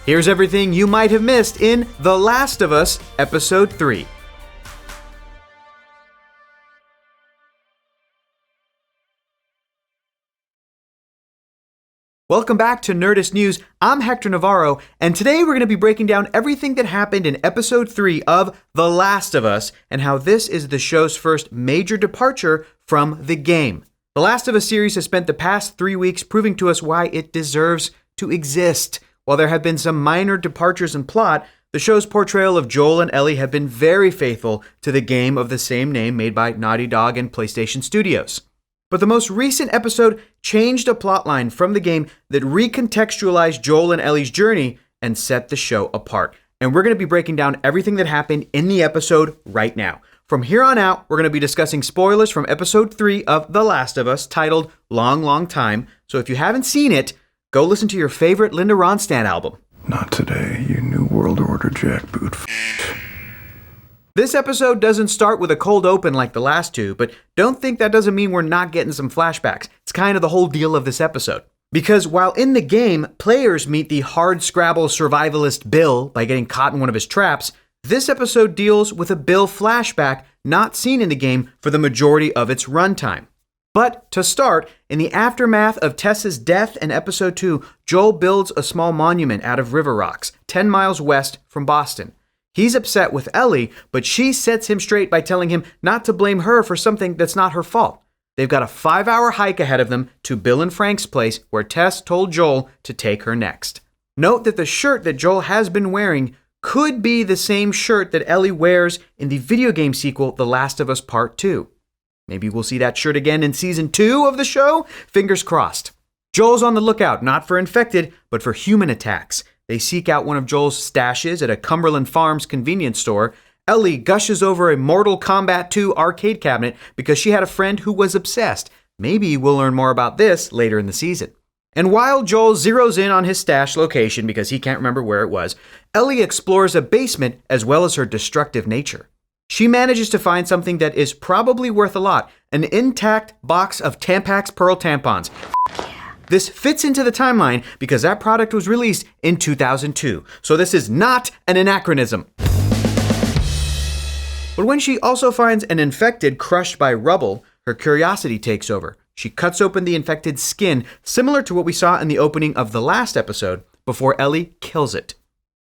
Here's everything you might have missed in The Last of Us Episode 3. Welcome back to Nerdist News. I'm Hector Navarro, and today we're going to be breaking down everything that happened in Episode 3 of The Last of Us and how this is the show's first major departure from the game. The Last of Us series has spent the past 3 weeks proving to us why it deserves to exist. While there have been some minor departures in plot, the show's portrayal of Joel and Ellie have been very faithful to the game of the same name made by Naughty Dog and PlayStation Studios. But the most recent episode changed a plotline from the game that recontextualized Joel and Ellie's journey and set the show apart. And we're going to be breaking down everything that happened in the episode right now. From here on out, we're going to be discussing spoilers from Episode 3 of The Last of Us, titled Long, Long Time. So if you haven't seen it, go listen to your favorite Linda Ronstadt album. Not today, you New World Order jackboot This episode doesn't start with a cold open like the last two, but don't think that doesn't mean we're not getting some flashbacks. It's kind of the whole deal of this episode. Because while in the game, players meet the hard-scrabble survivalist Bill by getting caught in one of his traps, this episode deals with a Bill flashback not seen in the game for the majority of its runtime. But to start, in the aftermath of Tess's death in Episode 2, Joel builds a small monument out of river rocks, 10 miles west from Boston. He's upset with Ellie, but she sets him straight by telling him not to blame her for something that's not her fault. They've got a 5-hour hike ahead of them to Bill and Frank's place where Tess told Joel to take her next. Note that the shirt that Joel has been wearing could be the same shirt that Ellie wears in the video game sequel The Last of Us Part 2. Maybe we'll see that shirt again in Season 2 of the show? Fingers crossed. Joel's on the lookout not for infected, but for human attacks. They seek out one of Joel's stashes at a Cumberland Farms convenience store. Ellie gushes over a Mortal Kombat 2 arcade cabinet because she had a friend who was obsessed. Maybe we'll learn more about this later in the season. And while Joel zeroes in on his stash location because he can't remember where it was, Ellie explores a basement as well as her destructive nature. She manages to find something that is probably worth a lot, an intact box of Tampax Pearl tampons. This fits into the timeline because that product was released in 2002, so this is not an anachronism. But when she also finds an infected crushed by rubble, her curiosity takes over. She cuts open the infected skin, similar to what we saw in the opening of the last episode, before Ellie kills it.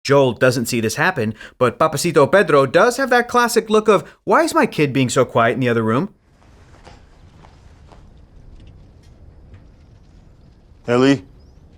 Joel doesn't see this happen, but Papacito Pedro does have that classic look of, why is my kid being so quiet in the other room? Ellie?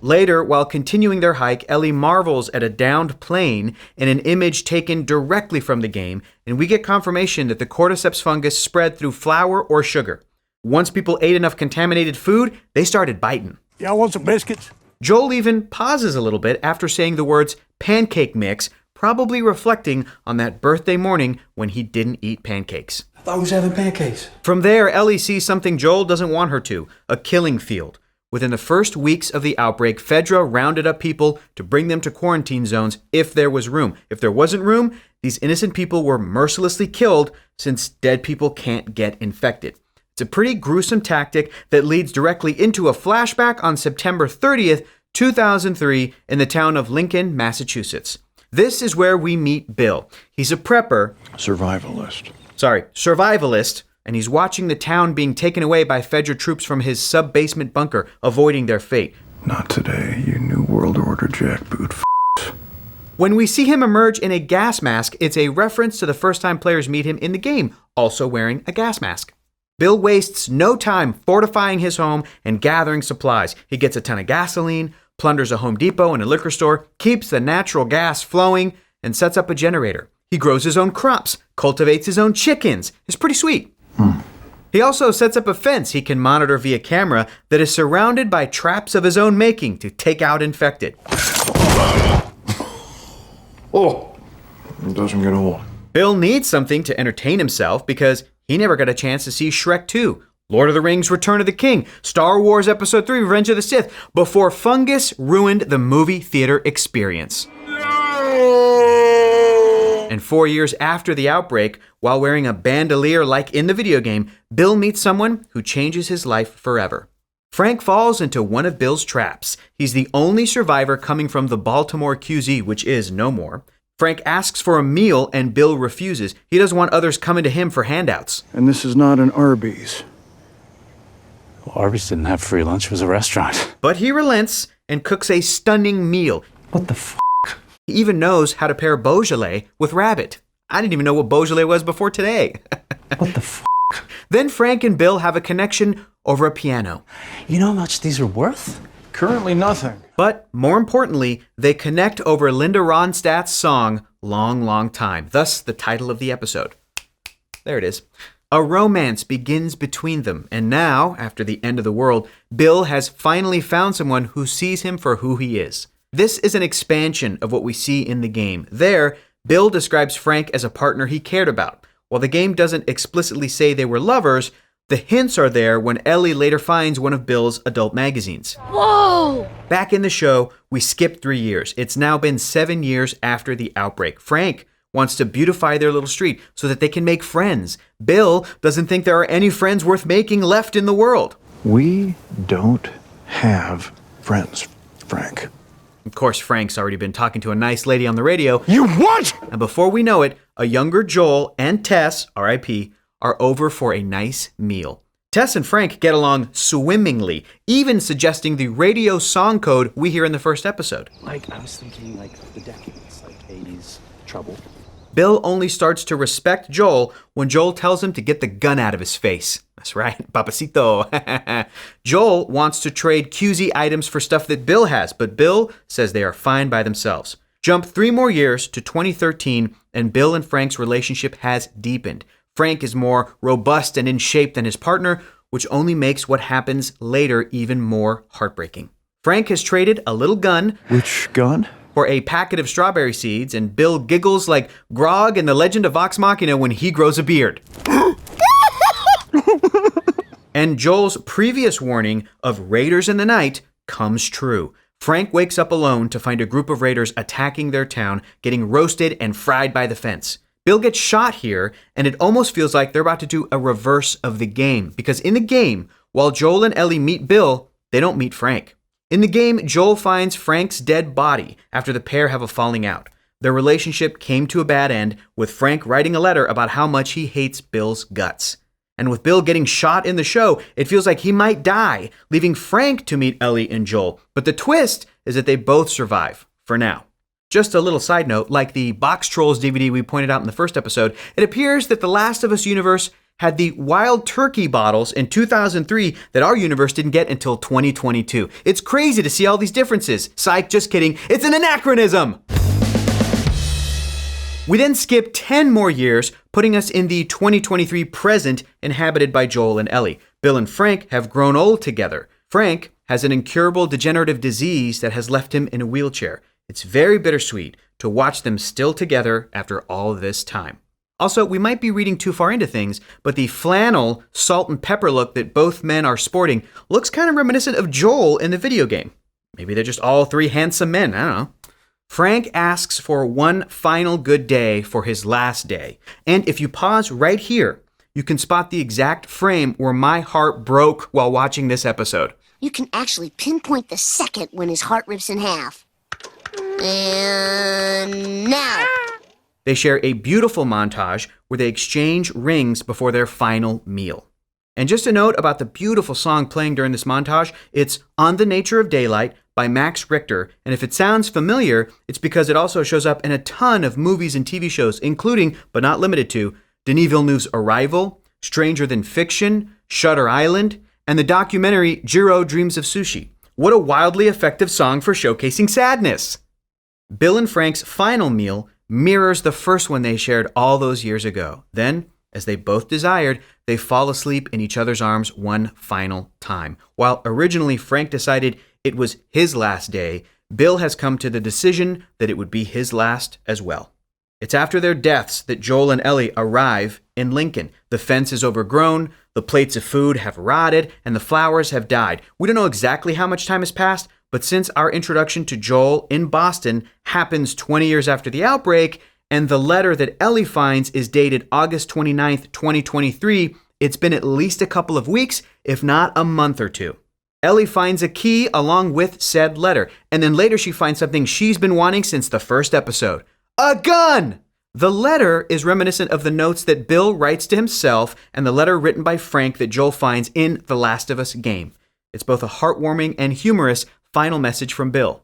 Later, while continuing their hike, Ellie marvels at a downed plane in an image taken directly from the game, and we get confirmation that the cordyceps fungus spread through flour or sugar. Once people ate enough contaminated food, they started biting. Y'all want some biscuits? Joel even pauses a little bit after saying the words pancake mix, probably reflecting on that birthday morning when he didn't eat pancakes. I thought we was having pancakes. From there, Ellie sees something Joel doesn't want her to, a killing field. Within the first weeks of the outbreak, Fedra rounded up people to bring them to quarantine zones if there was room. If there wasn't room, these innocent people were mercilessly killed since dead people can't get infected. It's a pretty gruesome tactic that leads directly into a flashback on September 30th, 2003 in the town of Lincoln, Massachusetts. This is where we meet Bill. He's a prepper. Survivalist. And he's watching the town being taken away by Fedra troops from his sub-basement bunker, avoiding their fate. Not today, you New World Order jackboot When we see him emerge in a gas mask, it's a reference to the first time players meet him in the game, also wearing a gas mask. Bill wastes no time fortifying his home and gathering supplies. He gets a ton of gasoline, plunders a Home Depot and a liquor store, keeps the natural gas flowing, and sets up a generator. He grows his own crops, cultivates his own chickens. It's pretty sweet. He also sets up a fence he can monitor via camera that is surrounded by traps of his own making to take out infected. Oh, it doesn't get old. Bill needs something to entertain himself because he never got a chance to see Shrek 2, Lord of the Rings Return of the King, Star Wars Episode 3 Revenge of the Sith, before fungus ruined the movie theater experience. And 4 years after the outbreak, while wearing a bandolier like in the video game, Bill meets someone who changes his life forever. Frank falls into one of Bill's traps. He's the only survivor coming from the Baltimore QZ, which is no more. Frank asks for a meal and Bill refuses. He doesn't want others coming to him for handouts. And this is not an Arby's. Well, Arby's didn't have free lunch. It was a restaurant. But he relents and cooks a stunning meal. What the f***? He even knows how to pair Beaujolais with rabbit. I didn't even know what Beaujolais was before today. What the f***? Then Frank and Bill have a connection over a piano. You know how much these are worth? Currently nothing. But more importantly, they connect over Linda Ronstadt's song, Long, Long Time, thus the title of the episode. There it is. A romance begins between them, and now, after the end of the world, Bill has finally found someone who sees him for who he is. This is an expansion of what we see in the game. There, Bill describes Frank as a partner he cared about. While the game doesn't explicitly say they were lovers, the hints are there when Ellie later finds one of Bill's adult magazines. Whoa! Back in the show, we skipped 3 years. It's now been 7 years after the outbreak. Frank wants to beautify their little street so that they can make friends. Bill doesn't think there are any friends worth making left in the world. We don't have friends, Frank. Of course, Frank's already been talking to a nice lady on the radio. You what? And before we know it, a younger Joel and Tess, R.I.P., are over for a nice meal. Tess and Frank get along swimmingly, even suggesting the radio song code we hear in the first episode. Like, I was thinking, like, the decades, like 80s trouble. Bill only starts to respect Joel when Joel tells him to get the gun out of his face. That's right, papacito. Joel wants to trade QZ items for stuff that Bill has, but Bill says they are fine by themselves. Jump 3 more years to 2013, and Bill and Frank's relationship has deepened. Frank is more robust and in shape than his partner, which only makes what happens later even more heartbreaking. Frank has traded a little gun. Which gun? For a packet of strawberry seeds, and Bill giggles like Grog in The Legend of Vox Machina when he grows a beard. And Joel's previous warning of raiders in the night comes true. Frank wakes up alone to find a group of raiders attacking their town, getting roasted and fried by the fence. Bill gets shot here, and it almost feels like they're about to do a reverse of the game, because in the game, while Joel and Ellie meet Bill, they don't meet Frank. In the game, Joel finds Frank's dead body after the pair have a falling out. Their relationship came to a bad end, with Frank writing a letter about how much he hates Bill's guts. And with Bill getting shot in the show, it feels like he might die, leaving Frank to meet Ellie and Joel. But the twist is that they both survive, for now. Just a little side note, like the Box Trolls DVD we pointed out in the first episode, it appears that the Last of Us universe had the wild turkey bottles in 2003 that our universe didn't get until 2022. It's crazy to see all these differences. Psych, just kidding. It's an anachronism! We then skip 10 more years, putting us in the 2023 present inhabited by Joel and Ellie. Bill and Frank have grown old together. Frank has an incurable degenerative disease that has left him in a wheelchair. It's very bittersweet to watch them still together after all this time. Also, we might be reading too far into things, but the flannel, salt and pepper look that both men are sporting looks kind of reminiscent of Joel in the video game. Maybe they're just all 3 handsome men, I don't know. Frank asks for one final good day for his last day. And if you pause right here, you can spot the exact frame where my heart broke while watching this episode. You can actually pinpoint the second when his heart rips in half. And now. They share a beautiful montage where they exchange rings before their final meal. And just a note about the beautiful song playing during this montage, it's On the Nature of Daylight by Max Richter. And if it sounds familiar, it's because it also shows up in a ton of movies and TV shows, including, but not limited to, Denis Villeneuve's Arrival, Stranger Than Fiction, Shutter Island, and the documentary Jiro Dreams of Sushi. What a wildly effective song for showcasing sadness! Bill and Frank's final meal mirrors the first one they shared all those years ago. Then, as they both desired, they fall asleep in each other's arms one final time. While originally Frank decided it was his last day, Bill has come to the decision that it would be his last as well. It's after their deaths that Joel and Ellie arrive in Lincoln. The fence is overgrown, the plates of food have rotted, and the flowers have died. We don't know exactly how much time has passed, but since our introduction to Joel in Boston happens 20 years after the outbreak, and the letter that Ellie finds is dated August 29th, 2023, it's been at least a couple of weeks, if not a month or two. Ellie finds a key along with said letter, and then later she finds something she's been wanting since the first episode. A gun! The letter is reminiscent of the notes that Bill writes to himself and the letter written by Frank that Joel finds in The Last of Us game. It's both a heartwarming and humorous final message from Bill.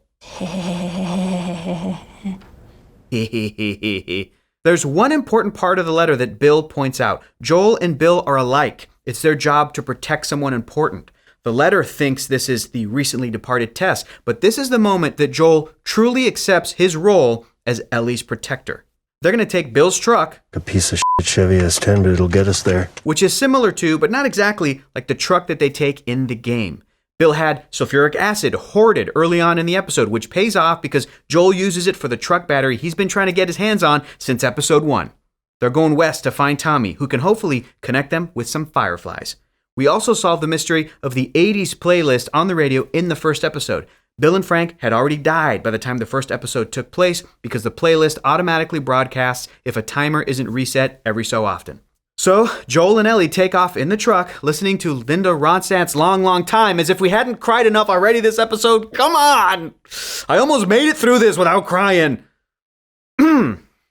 There's one important part of the letter that Bill points out. Joel and Bill are alike. It's their job to protect someone important. The letter thinks this is the recently departed Tess, but this is the moment that Joel truly accepts his role as Ellie's protector. They're going to take Bill's truck, A piece of shit Chevy S10, but it'll get us there. which is similar to, but not exactly, like the truck that they take in the game. Bill had sulfuric acid hoarded early on in the episode, which pays off because Joel uses it for the truck battery he's been trying to get his hands on since episode 1. They're going west to find Tommy, who can hopefully connect them with some fireflies. We also solved the mystery of the 80s playlist on the radio in the first episode. Bill and Frank had already died by the time the first episode took place because the playlist automatically broadcasts if a timer isn't reset every so often. So, Joel and Ellie take off in the truck, listening to Linda Ronstadt's Long, Long Time, as if we hadn't cried enough already this episode. Come on! I almost made it through this without crying.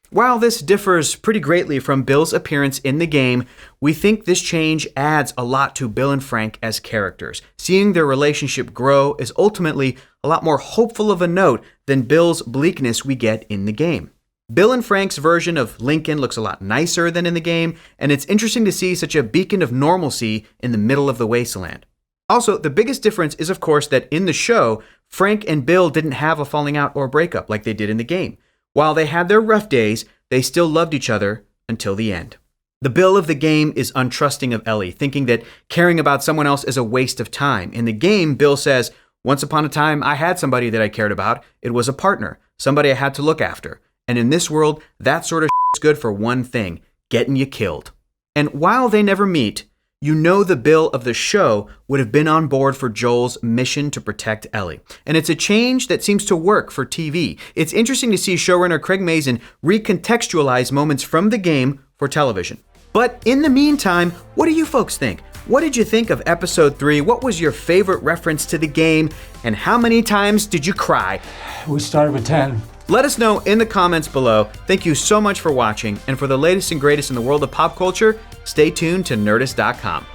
While this differs pretty greatly from Bill's appearance in the game, we think this change adds a lot to Bill and Frank as characters. Seeing their relationship grow is ultimately a lot more hopeful of a note than Bill's bleakness we get in the game. Bill and Frank's version of Lincoln looks a lot nicer than in the game, and it's interesting to see such a beacon of normalcy in the middle of the wasteland. Also, the biggest difference is, of course, that in the show, Frank and Bill didn't have a falling out or breakup like they did in the game. While they had their rough days, they still loved each other until the end. The Bill of the game is untrusting of Ellie, thinking that caring about someone else is a waste of time. In the game, Bill says, "Once upon a time, I had somebody that I cared about. It was a partner, somebody I had to look after. And in this world, that sort of is good for one thing, getting you killed." And while they never meet, you know the Bill of the show would have been on board for Joel's mission to protect Ellie. And it's a change that seems to work for TV. It's interesting to see showrunner Craig Mazin recontextualize moments from the game for television. But in the meantime, what do you folks think? What did you think of episode 3? What was your favorite reference to the game? And how many times did you cry? We started with 10. Let us know in the comments below. Thank you so much for watching, and for the latest and greatest in the world of pop culture, stay tuned to Nerdist.com.